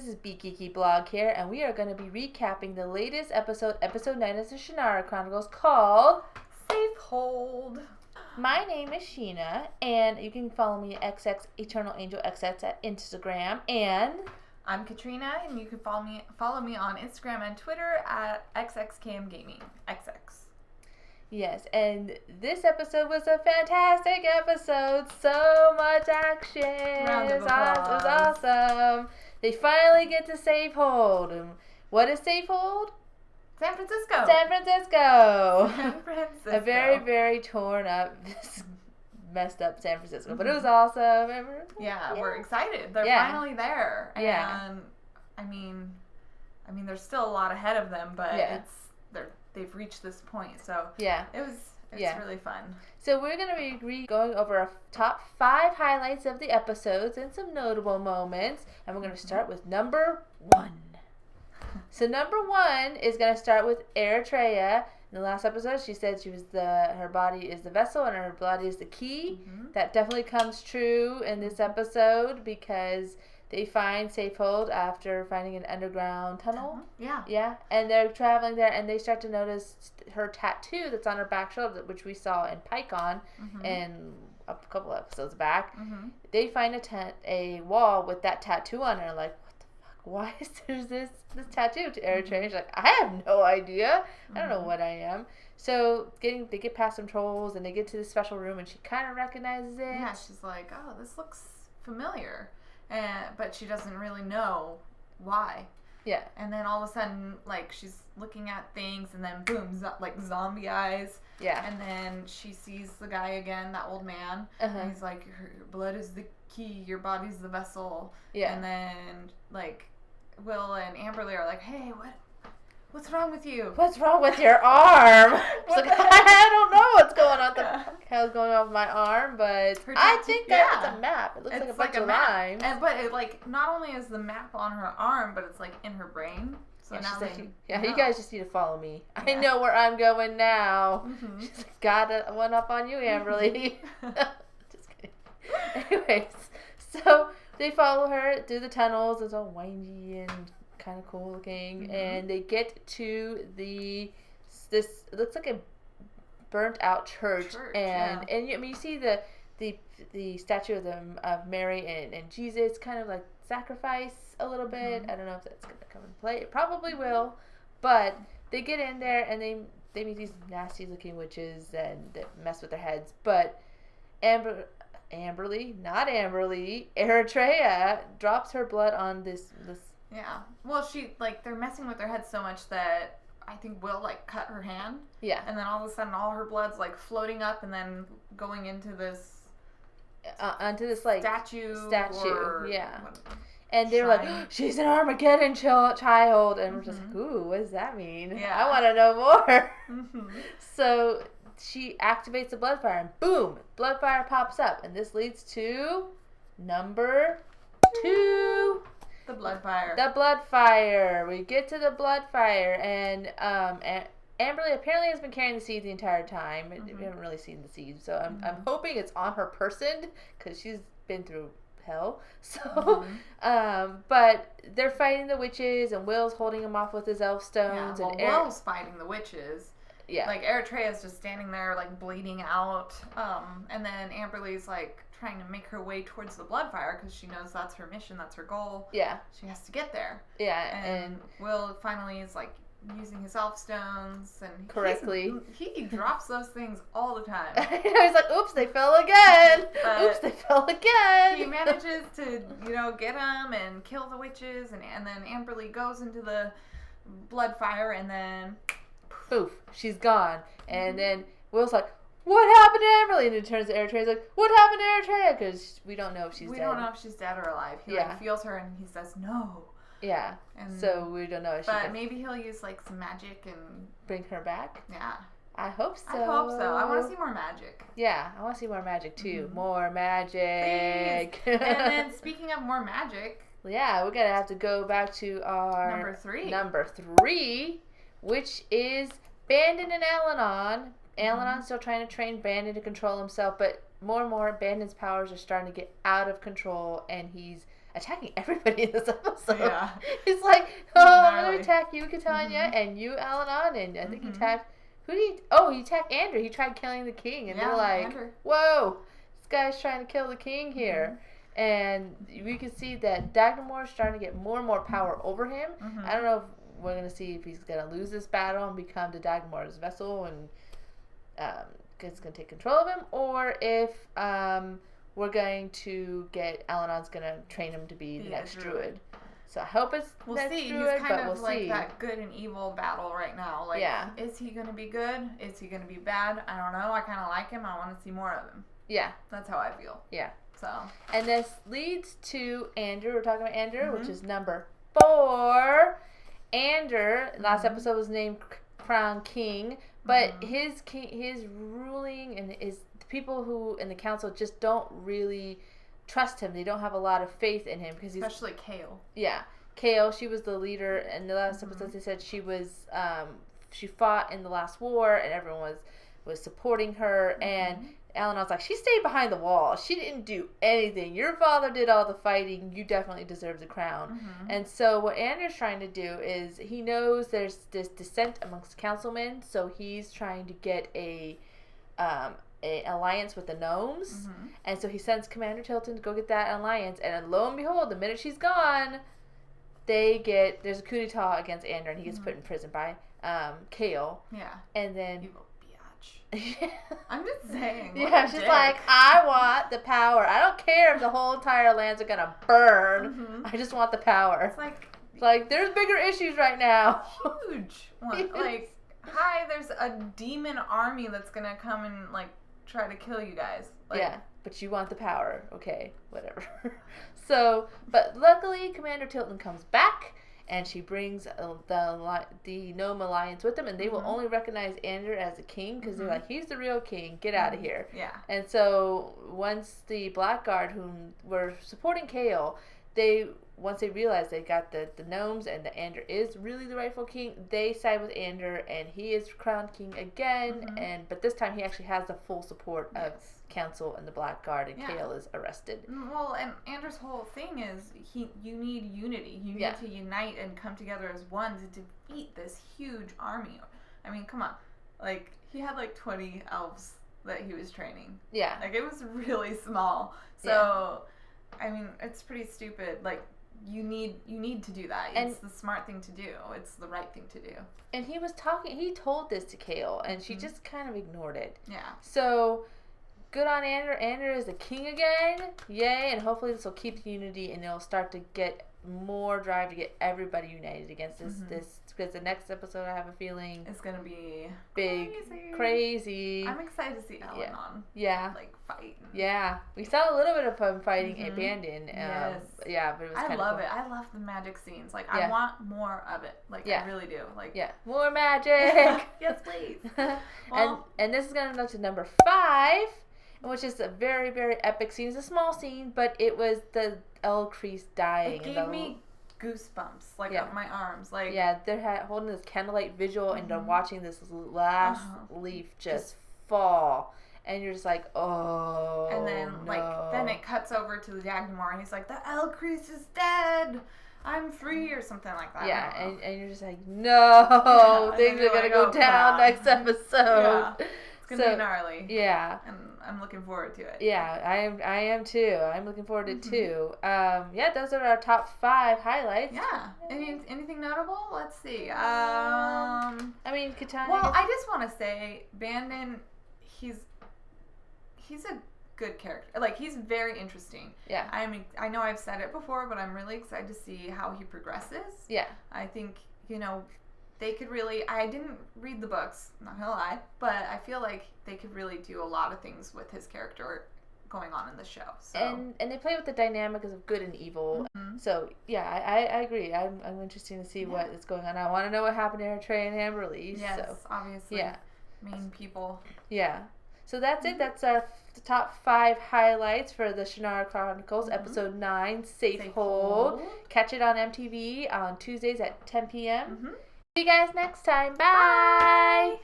This is Bgeekyblog here, and we are going to be recapping the latest episode 9 of the Shannara Chronicles, called Safehold. My name is Sheena, and you can follow me at XX at Instagram, and I'm Katrina, and you can follow me on Instagram and Twitter at XXCamGaming. XX. Yes, and this episode was a fantastic episode. So much action. Round of It was awesome. They finally get to Safehold. What is Safehold? San Francisco. San Francisco. San Francisco. A very, very torn up, messed up San Francisco. But it was awesome. Yeah, we're excited. They're finally there. And I mean, there's still a lot ahead of them, but they've reached this point. So it's really fun. So we're going to be going over our top 5 highlights of the episodes and some notable moments. And we're going to start with number 1. So number 1 is going to start with Ellcrys. In the last episode, she said her body is the vessel and her body is the key. Mm-hmm. That definitely comes true in this episode because they find Safehold after finding an underground tunnel. Yeah. And they're traveling there, and they start to notice her tattoo that's on her back shoulder, which we saw in Pycon and a couple episodes back. Mm-hmm. They find a wall with that tattoo on her, like, what the fuck? Why is there this tattoo to Ellcrys? She's like, I have no idea. I don't know what I am. So they get past some trolls, and they get to the special room, and she kind of recognizes it. Yeah, she's like, oh, this looks familiar. But she doesn't really know why. Yeah. And then all of a sudden, like, she's looking at things, and then boom, zombie eyes. Yeah. And then she sees the guy again, that old man. And he's like, your blood is the key, your body's the vessel. Yeah. And then, like, Will and Amberly are like, hey, what's wrong with you? What's wrong with your arm? She's like, I don't know what's going on. What the hell's going on with my arm? But I think that's a map. It looks like a bunch of lines. But it, like, not only is the map on her arm, but it's like in her brain. So now you guys just need to follow me. Yeah. I know where I'm going now. Mm-hmm. She's like, got one up on you, Amberly. Just kidding. Anyways, so they follow her through the tunnels. It's all windy and kind of cool looking, and they get to this it looks like a burnt out church and you see the statue of Mary and Jesus kind of like sacrifice a little bit. I don't know if that's gonna come into play. It probably will, but they get in there and they meet these nasty looking witches and that mess with their heads. But Ellcrys drops her blood on this. Yeah. Well, they're messing with her head so much that I think Will, like, cut her hand. Yeah. And then all of a sudden all her blood's, like, floating up and then going into this... onto this, like... Statue. Yeah. And they're like, oh, she's an Armageddon child. And we're just like, ooh, what does that mean? Yeah. I want to know more. So she activates the blood fire and boom, blood fire pops up. And this leads to number 2. The blood fire. The blood fire. We get to the blood fire, and Amberly apparently has been carrying the seed the entire time. We haven't really seen the seed, so I'm hoping it's on her person because she's been through hell. So, but they're fighting the witches, and Will's holding him off with his elf stones. Yeah, well, Will's fighting the witches. Yeah, like Ellcrys is just standing there, like, bleeding out, and then Amberly's like trying to make her way towards the blood fire because she knows that's her mission, that's her goal. Yeah. She has to get there. Yeah. And Will finally is, like, using his elf stones and correctly. He drops those things all the time. He's like, oops, they fell again. Oops, they fell again. He manages to, get them and kill the witches, and then Amberly goes into the blood fire, and then poof, she's gone. And then Will's like, what happened to Amberly? And it turns to Ellcrys like, what happened to Ellcrys? Because we don't know if she's dead. We don't know if she's dead or alive. He feels her and he says no. Yeah. And so we don't know if she's dead. But maybe he'll use, like, some magic and bring her back. Yeah. I hope so. I want to see more magic. Yeah, I want to see more magic too. More magic. Please. And then speaking of more magic. Yeah, we're going to have to go back to our number 3, which is Bandon and Al-Anon. Al-Anon's still trying to train Bandon to control himself, but more and more Bandon's powers are starting to get out of control, and he's attacking everybody in this episode. Yeah. He's like, I'm going to attack you, Katanya, and you, Al-Anon, and I think he attacked, he attacked Andrew. He tried killing the king, and they're like, Andrew. Whoa, this guy's trying to kill the king here. And we can see that Dagnamor is starting to get more and more power over him. I don't know if we're going to see if he's going to lose this battle and become the Dagnamor's vessel and it's going to take control of him, or if we're going to get Al-Anon's going to train him to be the next druid. So I hope it's next druid, He's kind of like that good and evil battle right now. Like, is he going to be good? Is he going to be bad? I don't know. I kind of like him. I want to see more of him. Yeah. That's how I feel. Yeah. So. And this leads to Andrew. We're talking about Andrew, which is number 4. Andrew, last episode was named Crown King, but his ruling and the people who in the council just don't really trust him. They don't have a lot of faith in him because especially Kale. Yeah, Kale. She was the leader, and the last episode they said she was she fought in the last war, and everyone was supporting her. And Alan was like, she stayed behind the wall. She didn't do anything. Your father did all the fighting. You definitely deserve the crown. And so what Andrew's trying to do is he knows there's this dissent amongst councilmen, so he's trying to get a alliance with the gnomes. And so he sends Commander Tilton to go get that alliance. And lo and behold, the minute she's gone, there's a coup d'etat against Andrew, and he gets put in prison by Kale. Yeah. And then I'm just saying. Yeah, she's like, I want the power. I don't care if the whole entire lands are gonna burn. I just want the power. It's like there's bigger issues right now. Huge one. Like, hi, there's a demon army that's gonna come and like try to kill you guys. Like, yeah, but you want the power. Okay, whatever. So, but luckily, Commander Tilton comes back. And she brings the Gnome Alliance with them, and they will only recognize Andrew as a king because they're like, he's the real king. Get out of here. Yeah. And so once the Blackguard, whom were supporting Kale, once they realize they got the gnomes and that Andrew is really the rightful king, they side with Andrew, and he is crowned king again. But this time he actually has the full support of council and the Blackguard, and Kale is arrested. Well, and Andrew's whole thing is you need unity. You need to unite and come together as one to defeat this huge army. I mean, come on. Like, he had like 20 elves that he was training. Yeah. Like, it was really small. So, I mean, it's pretty stupid. Like, you need to do that. It's the smart thing to do. It's the right thing to do. And he told this to Kale, and she just kind of ignored it. Yeah. So, good on Andrew. Andrew is the king again. Yay. And hopefully this will keep the unity, and it'll start to get more drive to get everybody united against this because the next episode, I have a feeling, it's gonna be big, crazy. I'm excited to see Al-Anon like fight. Yeah, we saw a little bit of him fighting a Bandon. Yes. Yeah, but it was I kind love of cool. it. I love the magic scenes. Like, I want more of it. Like, I really do. Like, more magic. Yes, please. And this is gonna go to number 5. Which is a very, very epic scene. It's a small scene, but it was the Ellcrys dying. It gave me goosebumps, like, up my arms. Like, they're holding this candlelight visual, and they're watching this last leaf just fall. And you're just like, oh, and then, then it cuts over to the Dagnamor, and he's like, the Ellcrys is dead. I'm free, or something like that. Yeah, and you're just like, no, things are going to go down next episode. Yeah. It's going to be gnarly. Yeah. And I'm looking forward to it. Yeah, I am too. I'm looking forward to it too. Those are our top 5 highlights. Yeah. Anything notable? Let's see. Katanya. Well, I just want to say, Bandon, he's a good character. Like, he's very interesting. Yeah. I know I've said it before, but I'm really excited to see how he progresses. Yeah. I think, they could really, I didn't read the books, not gonna lie, but I feel like they could really do a lot of things with his character going on in the show. So. And they play with the dynamic of good and evil. So, I agree. I'm interested to see what is going on. I want to know what happened to Trai and Amberly. Yes, obviously. Yeah. Main people. Yeah. So that's it. That's our top 5 highlights for the Shannara Chronicles, episode 9, Safehold. Catch it on MTV on Tuesdays at 10 p.m. See you guys next time. Bye.